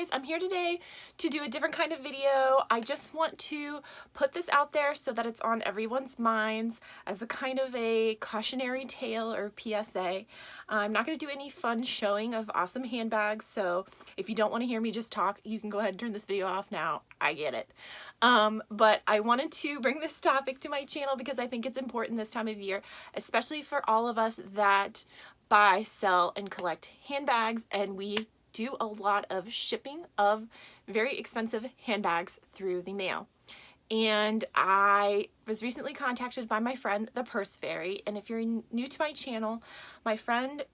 guys, I'm here today to do a different kind of video. I just want to put this out there so that it's on everyone's minds as a kind of a cautionary tale or PSA. I'm not going to do any fun showing of awesome handbags, so if you don't want to hear me just talk, you can go ahead and turn this video off now. I get it. But I wanted to bring this topic to my channel because I think it's important this time of year, especially for all of us that buy, sell, and collect handbags, and we do a lot of shipping of very expensive handbags through the mail. And I was recently contacted by my friend, the Purse Fairy, and if you're new to my channel, my friend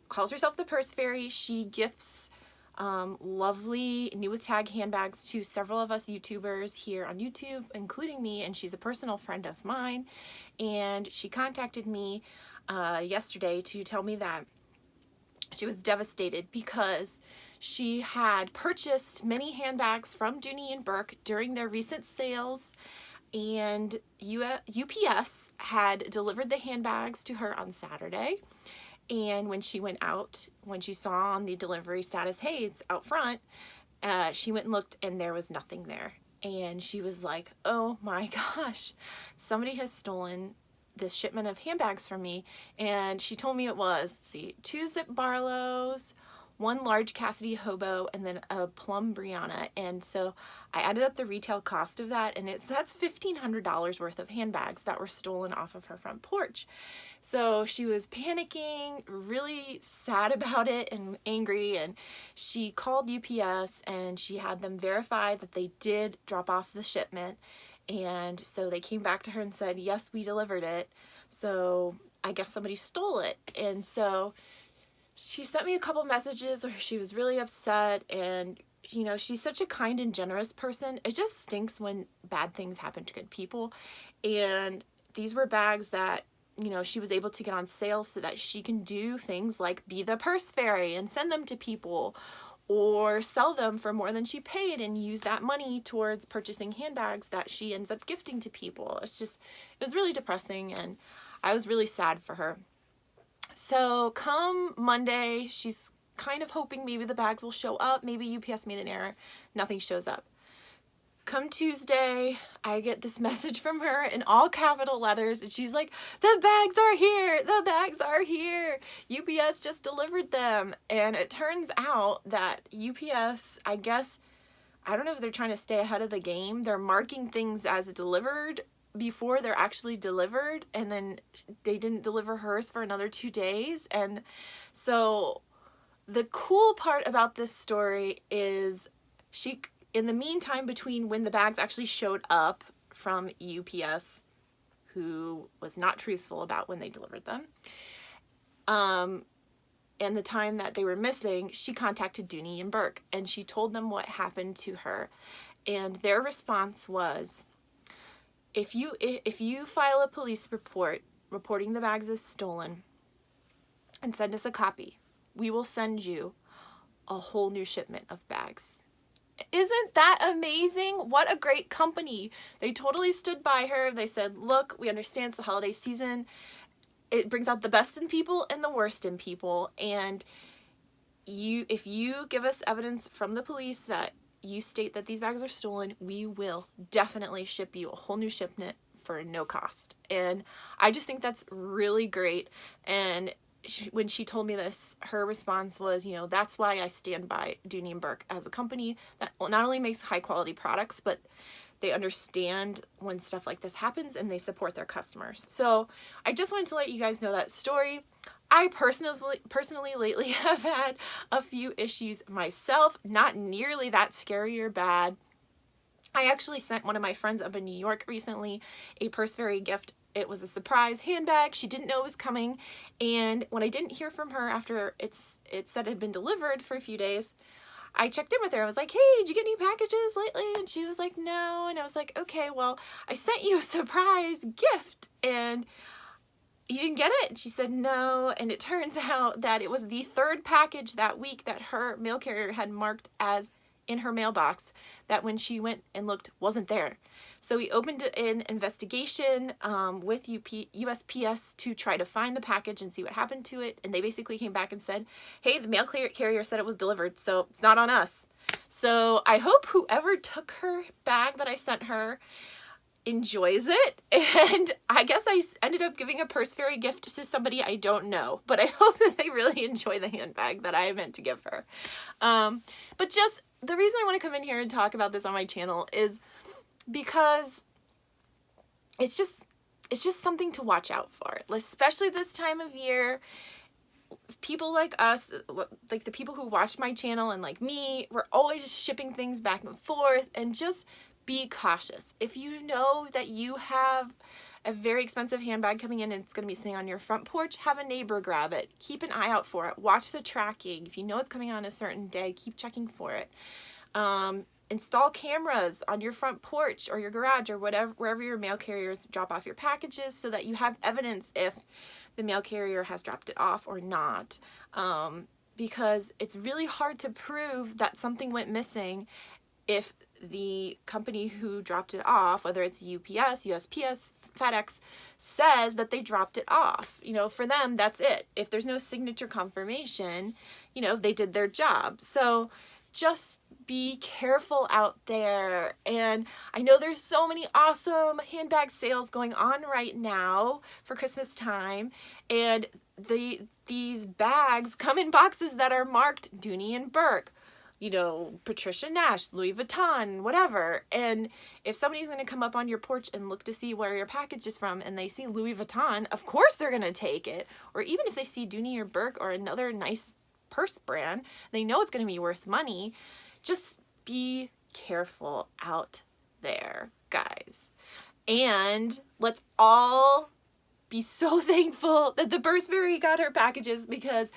calls herself the Purse Fairy. She gifts lovely new with tag handbags to several of us YouTubers here on YouTube, including me, and she's a personal friend of mine. And she contacted me yesterday to tell me that she was devastated because she had purchased many handbags from Dooney and Burke during their recent sales, and UPS had delivered the handbags to her on Saturday. And when she went out, when she saw on the delivery status, hey, it's out front, she went and looked and there was nothing there. And she was like, oh my gosh, somebody has stolen this shipment of handbags from me. And she told me it was, let's see, 2 Zip Barlows, 1 large Cassidy Hobo, and then a Plum Brianna. And so I added up the retail cost of that, and that's $1,500 worth of handbags that were stolen off of her front porch. So she was panicking, really sad about it and angry, and she called UPS and she had them verify that they did drop off the shipment. And so they came back to her and said, yes, we delivered it. So I guess somebody stole it. And so she sent me a couple messages where she was really upset, and you know, she's such a kind and generous person. It just stinks when bad things happen to good people. And these were bags that, you know, she was able to get on sale so that she can do things like be the Purse Fairy and send them to people, or sell them for more than she paid and use that money towards purchasing handbags that she ends up gifting to people. It's just, it was really depressing, and I was really sad for her. So come Monday, she's kind of hoping maybe the bags will show up. Maybe UPS made an error. Nothing shows up. Come Tuesday, I get this message from her in all capital letters, and she's like, the bags are here! The bags are here! UPS just delivered them. And it turns out that UPS, I guess, I don't know if they're trying to stay ahead of the game. They're marking things as delivered before they're actually delivered, and then they didn't deliver hers for another 2 days. And so the cool part about this story is she, in the meantime between when the bags actually showed up from UPS, who was not truthful about when they delivered them, and the time that they were missing, she contacted Dooney and Burke, and she told them what happened to her. And their response was, if you file a police report reporting the bags as stolen and send us a copy, we will send you a whole new shipment of bags. Isn't that amazing? What a great company. They totally stood by her. They said, look, we understand it's the holiday season. It brings out the best in people and the worst in people. And if you give us evidence from the police that you state that these bags are stolen, we will definitely ship you a whole new shipment for no cost. And I just think that's really great. And when she told me this, her response was, you know, that's why I stand by Dooney and Burke as a company that not only makes high quality products, but they understand when stuff like this happens and they support their customers. So I just wanted to let you guys know that story. I personally lately have had a few issues myself, not nearly that scary or bad. I actually sent one of my friends up in New York recently a Purse Fairy gift. It was a surprise handbag. She didn't know it was coming, and when I didn't hear from her after it said it had been delivered for a few days, I checked in with her. I was like, hey, did you get any packages lately? And she was like, no. And I was like, okay, well, I sent you a surprise gift and you didn't get it? And she said no. And it turns out that it was the 3rd package that week that her mail carrier had marked as in her mailbox that when she went and looked wasn't there. So we opened an investigation with USPS to try to find the package and see what happened to it. And they basically came back and said, hey, the mail carrier said it was delivered, so it's not on us. So I hope whoever took her bag that I sent her enjoys it, and I guess I ended up giving a purse fairy gift to somebody I don't know, but I hope that they really enjoy the handbag that I meant to give her. But just the reason I want to come in here and talk about this on my channel is because it's just something to watch out for, especially this time of year. People like us, like the people who watch my channel and like me, we're always just shipping things back and forth, and just be cautious. If you know that you have a very expensive handbag coming in and it's going to be sitting on your front porch, have a neighbor grab it. Keep an eye out for it. Watch the tracking. If you know it's coming on a certain day, keep checking for it. Install cameras on your front porch or your garage or wherever your mail carriers drop off your packages, so that you have evidence if the mail carrier has dropped it off or not. Because it's really hard to prove that something went missing if the company who dropped it off, whether it's UPS, USPS, FedEx, says that they dropped it off. You know, for them, that's it. If there's no signature confirmation, you know, they did their job. So just be careful out there. And I know there's so many awesome handbag sales going on right now for Christmas time, and these bags come in boxes that are marked Dooney and Burke, you know, Patricia Nash, Louis Vuitton, whatever. And if somebody's going to come up on your porch and look to see where your package is from and they see Louis Vuitton, of course they're going to take it. Or even if they see Dooney or Burke or another nice purse brand, they know it's going to be worth money. Just be careful out there, guys. And let's all be so thankful that the purse fairy got her packages, because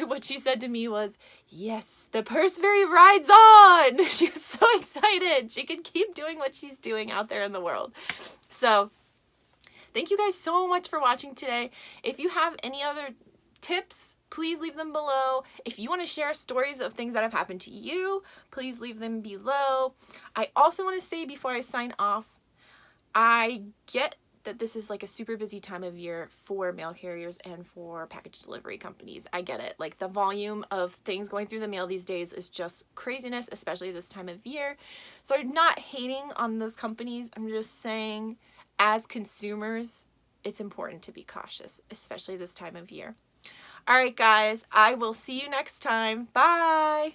what she said to me was, yes, the purse fairy rides on. She was so excited. She could keep doing what she's doing out there in the world. So thank you guys so much for watching today. If you have any other tips, please leave them below. If you want to share stories of things that have happened to you, please leave them below. I also want to say before I sign off, I get that this is like a super busy time of year for mail carriers and for package delivery companies. I get it. Like, the volume of things going through the mail these days is just craziness, especially this time of year. So I'm not hating on those companies. I'm just saying, as consumers, it's important to be cautious, especially this time of year. All right, guys, I will see you next time. Bye.